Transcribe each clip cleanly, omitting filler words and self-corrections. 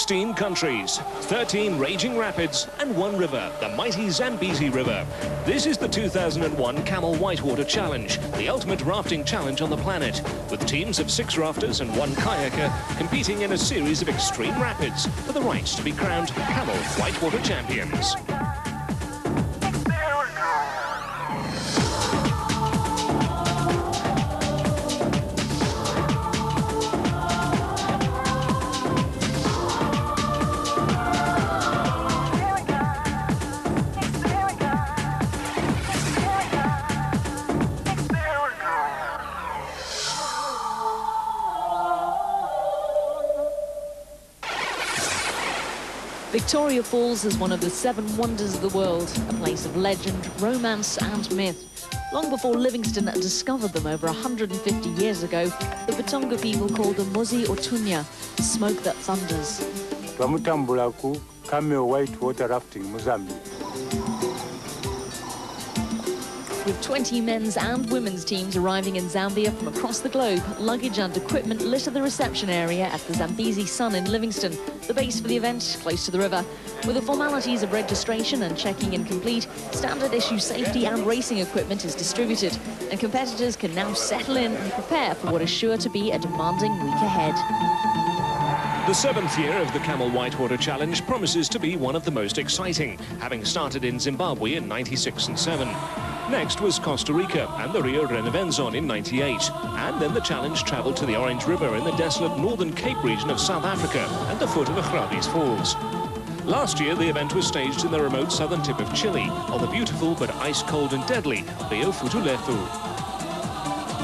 16 countries, 13 raging rapids and one river, the mighty Zambezi River. This is the 2001 Camel Whitewater Challenge, the ultimate rafting challenge on the planet, with teams of 6 rafters and 1 kayaker competing in a series of extreme rapids for the right to be crowned Camel Whitewater champions. Victoria Falls is one of the 7 wonders of the world, a place of legend, romance and myth. Long before Livingstone discovered them over 150 years ago, the Batonga people called them Muzi or Tunya, smoke that thunders. Twamutambula Camel Whitewater Rafting mu Zambia. With 20 men's and women's teams arriving in Zambia from across the globe, luggage and equipment litter the reception area at the Zambezi Sun in Livingstone, the base for the event close to the river. With the formalities of registration and checking in complete, standard issue safety and racing equipment is distributed, and competitors can now settle in and prepare for what is sure to be a demanding week ahead. The 7th year of the Camel Whitewater Challenge promises to be one of the most exciting, having started in Zimbabwe in '96 and '97. Next was Costa Rica and the Rio Renavenzon in '98. And then the challenge travelled to the Orange River in the desolate northern Cape region of South Africa at the foot of Agrabi's Falls. Last year, the event was staged in the remote southern tip of Chile on the beautiful but ice-cold and deadly Rio Futulefu.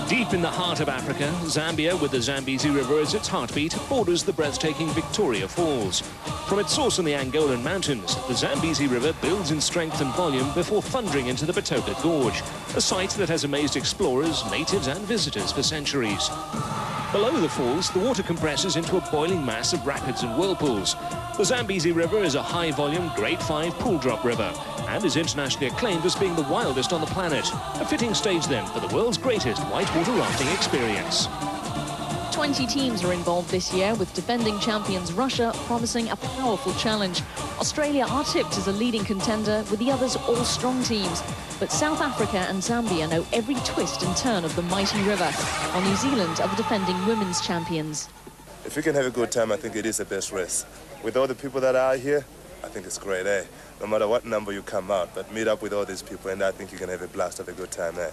Deep in the heart of Africa, Zambia, with the Zambezi River as its heartbeat, borders the breathtaking Victoria Falls. From its source in the Angolan mountains, the Zambezi River builds in strength and volume before thundering into the Batoka Gorge, a site that has amazed explorers, natives and visitors for centuries. Below the falls, the water compresses into a boiling mass of rapids and whirlpools. The Zambezi River is a high-volume, Grade 5 pool drop river and is internationally acclaimed as being the wildest on the planet. A fitting stage, then, for the world's greatest whitewater rafting experience. 20 teams are involved this year, with defending champions Russia promising a powerful challenge. Australia are tipped as a leading contender, with the others all strong teams. But South Africa and Zambia know every twist and turn of the mighty river, while New Zealand are the defending women's champions. If you can have a good time, I think it is the best race. With all the people that are here, I think it's great, eh? No matter what number you come out, but meet up with all these people and I think you can have a blast, have a good time, eh?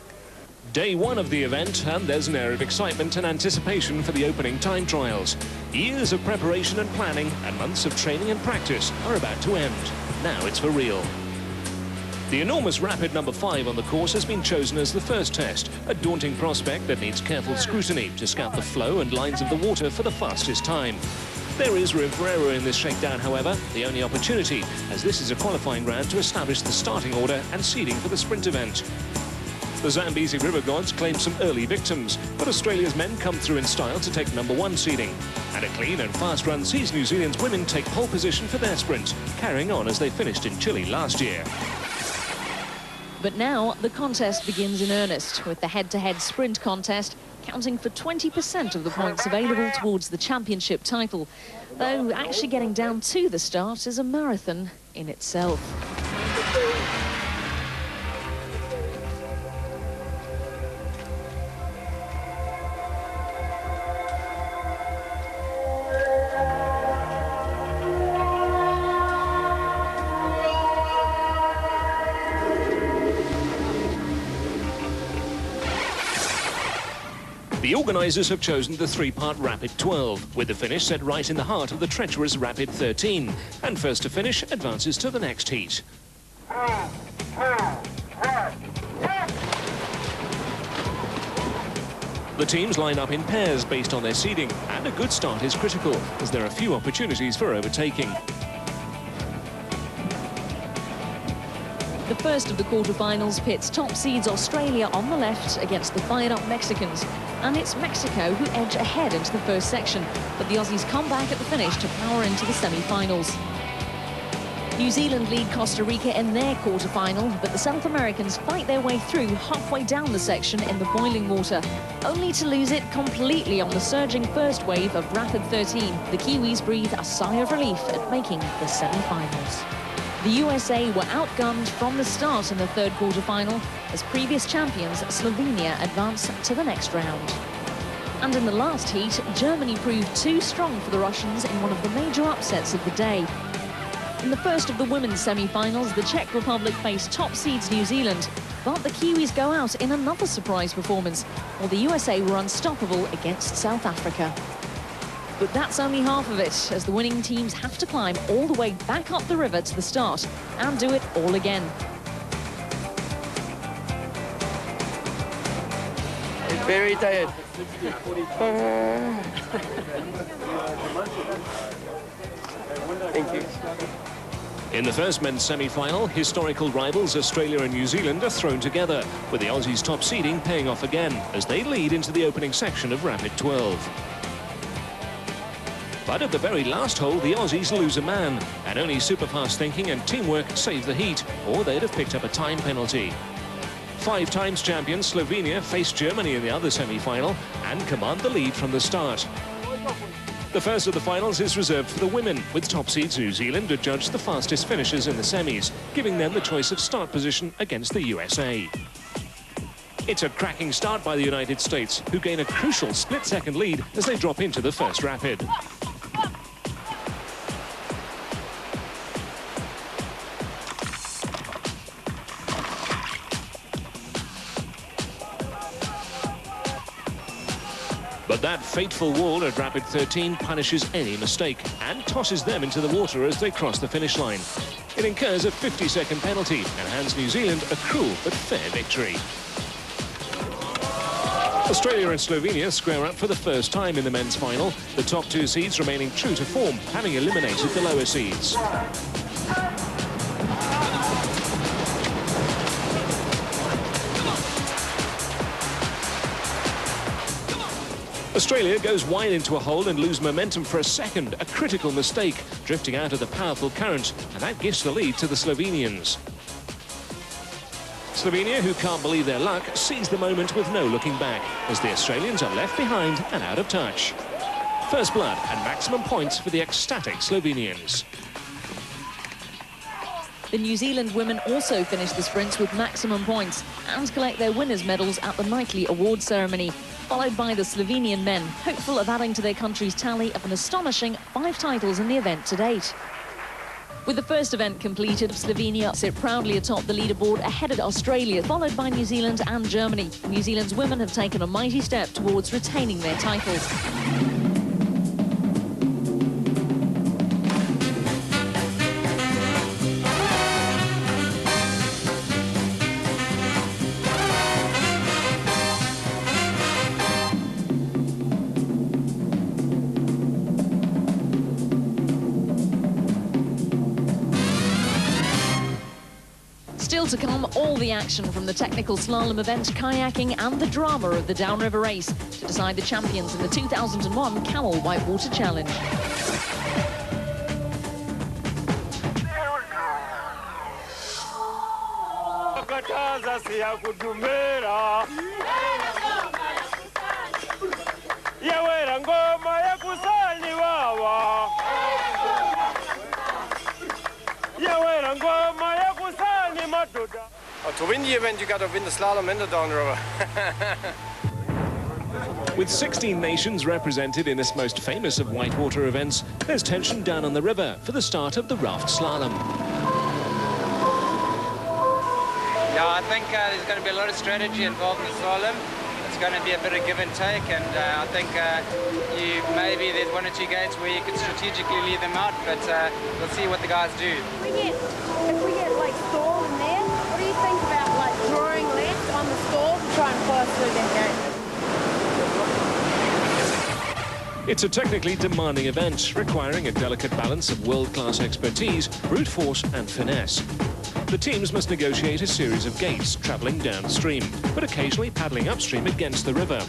Day 1 of the event, and there's an air of excitement and anticipation for the opening time trials. Years of preparation and planning and months of training and practice are about to end. Now it's for real. The enormous rapid number 5 on the course has been chosen as the first test, a daunting prospect that needs careful scrutiny to scout the flow and lines of the water for the fastest time. There is room for error in this shakedown, however, the only opportunity, as this is a qualifying round to establish the starting order and seeding for the sprint event. The Zambezi River gods claim some early victims, but Australia's men come through in style to take number 1 seeding. And a clean and fast run sees New Zealand's women take pole position for their sprint, carrying on as they finished in Chile last year. But now the contest begins in earnest, with the head-to-head sprint contest counting for 20% of the points available towards the championship title, though actually getting down to the start is a marathon in itself. The organisers have chosen the 3-part Rapid 12, with the finish set right in the heart of the treacherous Rapid 13, and first to finish advances to the next heat. The teams line up in pairs based on their seeding, and a good start is critical, as there are few opportunities for overtaking. The first of the quarterfinals pits top seeds Australia on the left against the fired-up Mexicans. And it's Mexico who edge ahead into the first section, but the Aussies come back at the finish to power into the semi-finals. New Zealand lead Costa Rica in their quarter-final, but the South Americans fight their way through halfway down the section in the boiling water, only to lose it completely on the surging first wave of Rapid 13. The Kiwis breathe a sigh of relief at making the semi-finals. The USA were outgunned from the start in the third quarter-final as previous champions Slovenia advance to the next round. And in the last heat, Germany proved too strong for the Russians in one of the major upsets of the day. In the first of the women's semi-finals, the Czech Republic faced top seeds New Zealand, but the Kiwis go out in another surprise performance, while the USA were unstoppable against South Africa. But that's only half of it, as the winning teams have to climb all the way back up the river to the start and do it all again. Very tired. Thank you. In the first men's semi-final, historical rivals Australia and New Zealand are thrown together, with the Aussies' top seeding paying off again as they lead into the opening section of Rapid 12. But at the very last hole, the Aussies lose a man, and only super-fast thinking and teamwork save the heat, or they'd have picked up a time penalty. 5 times champion Slovenia face Germany in the other semi-final and command the lead from the start. The first of the finals is reserved for the women, with top seeds New Zealand adjudged the fastest finishers in the semis, giving them the choice of start position against the USA. It's a cracking start by the United States, who gain a crucial split-second lead as they drop into the first rapid. But that fateful wall at Rapid 13 punishes any mistake and tosses them into the water as they cross the finish line. It incurs a 50-second penalty and hands New Zealand a cruel but fair victory. Australia and Slovenia square up for the first time in the men's final, the top 2 seeds remaining true to form, having eliminated the lower seeds. Australia goes wide into a hole and lose momentum for a second, a critical mistake, drifting out of the powerful current, and that gives the lead to the Slovenians. Slovenia, who can't believe their luck, seize the moment with no looking back, as the Australians are left behind and out of touch. First blood and maximum points for the ecstatic Slovenians. The New Zealand women also finish the sprints with maximum points and collect their winners' medals at the nightly award ceremony, followed by the Slovenian men, hopeful of adding to their country's tally of an astonishing 5 titles in the event to date. With the first event completed, Slovenia sit proudly atop the leaderboard ahead of Australia, followed by New Zealand and Germany. New Zealand's women have taken a mighty step towards retaining their titles. Still to come, all the action from the technical slalom event, kayaking and the drama of the downriver race to decide the champions in the 2001 Camel Whitewater Challenge. To win the event, you got to win the slalom and the downriver. With 16 nations represented in this most famous of whitewater events, there's tension down on the river for the start of the raft slalom. Yeah, I think there's going to be a lot of strategy involved in the slalom. It's going to be a bit of give and take, and I think maybe there's 1 or 2 gates where you could strategically leave them out, but we'll see what the guys do. If we get like stalled in there, what do you think about like drawing left on the stall to try and pull us through that gate? It's a technically demanding event, requiring a delicate balance of world-class expertise, brute force and finesse. The teams must negotiate a series of gates, travelling downstream, but occasionally paddling upstream against the river.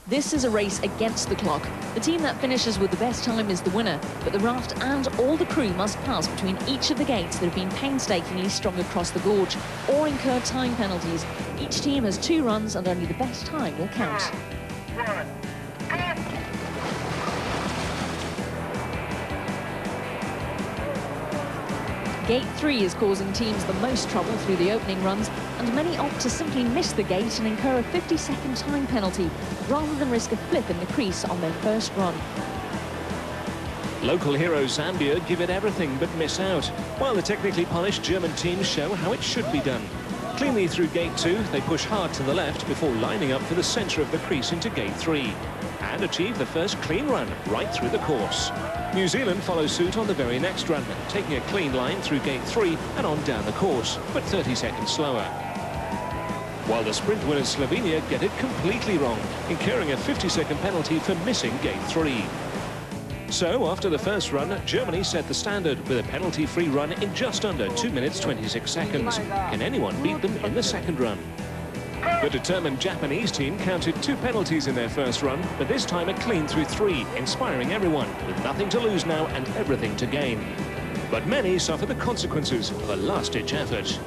This is a race against the clock. The team that finishes with the best time is the winner, but the raft and all the crew must pass between each of the gates that have been painstakingly strung across the gorge, or incur time penalties. Each team has 2 runs and only the best time will count. Gate 3 is causing teams the most trouble through the opening runs, and many opt to simply miss the gate and incur a 50-second time penalty, rather than risk a flip in the crease on their first run. Local hero Zambia give it everything but miss out, while the technically polished German teams show how it should be done. Cleanly through Gate 2, they push hard to the left before lining up for the centre of the crease into Gate 3, and achieve the first clean run right through the course. New Zealand follows suit on the very next run, taking a clean line through Gate 3 and on down the course, but 30 seconds slower. While the sprint winners Slovenia get it completely wrong, incurring a 50-second penalty for missing Gate 3. So, after the first run, Germany set the standard with a penalty-free run in just under 2 minutes 26 seconds. Can anyone beat them in the second run? The determined Japanese team counted 2 penalties in their first run, but this time a clean through 3, inspiring everyone, with nothing to lose now and everything to gain. But many suffer the consequences of a last-ditch effort.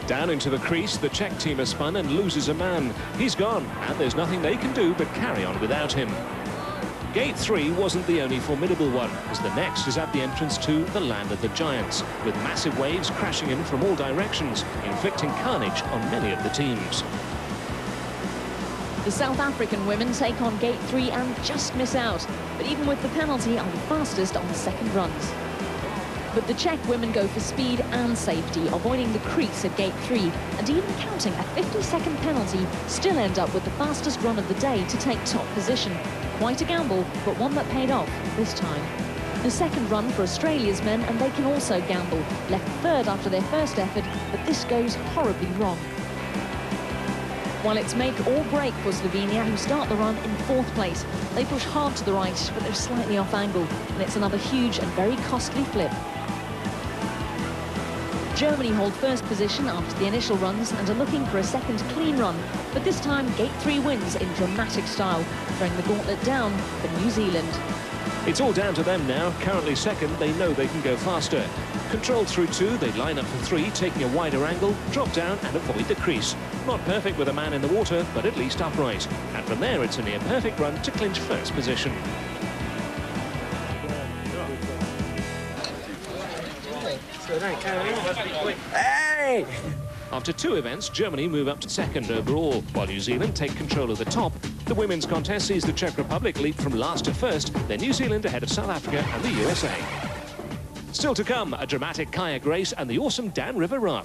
Down into the crease, the Czech team has spun and loses a man. He's gone, and there's nothing they can do but carry on without him. Gate 3 wasn't the only formidable one, as the next is at the entrance to the Land of the Giants, with massive waves crashing in from all directions, inflicting carnage on many of the teams. The South African women take on Gate 3 and just miss out, but even with the penalty are the fastest on the second runs. But the Czech women go for speed and safety, avoiding the crease at Gate 3, and even counting a 50-second penalty, still end up with the fastest run of the day to take top position. Quite a gamble, but one that paid off this time. The second run for Australia's men, and they can also gamble. Left third after their first effort, but this goes horribly wrong. While it's make or break for Slovenia, who start the run in 4th place. They push hard to the right, but they're slightly off angle, and it's another huge and very costly flip. Germany hold first position after the initial runs and are looking for a second clean run, but this time Gate 3 wins in dramatic style, throwing the gauntlet down for New Zealand. It's all down to them now. Currently second, they know they can go faster. Controlled through 2, they line up for 3, taking a wider angle, drop down and avoid the crease. Not perfect with a man in the water, but at least upright. And from there, it's a near-perfect run to clinch first position. Hey! After 2 events, Germany move up to second overall, while New Zealand take control of the top. The women's contest sees the Czech Republic leap from last to first, then New Zealand ahead of South Africa and the USA. Still to come, a dramatic kayak race and the awesome downriver raft.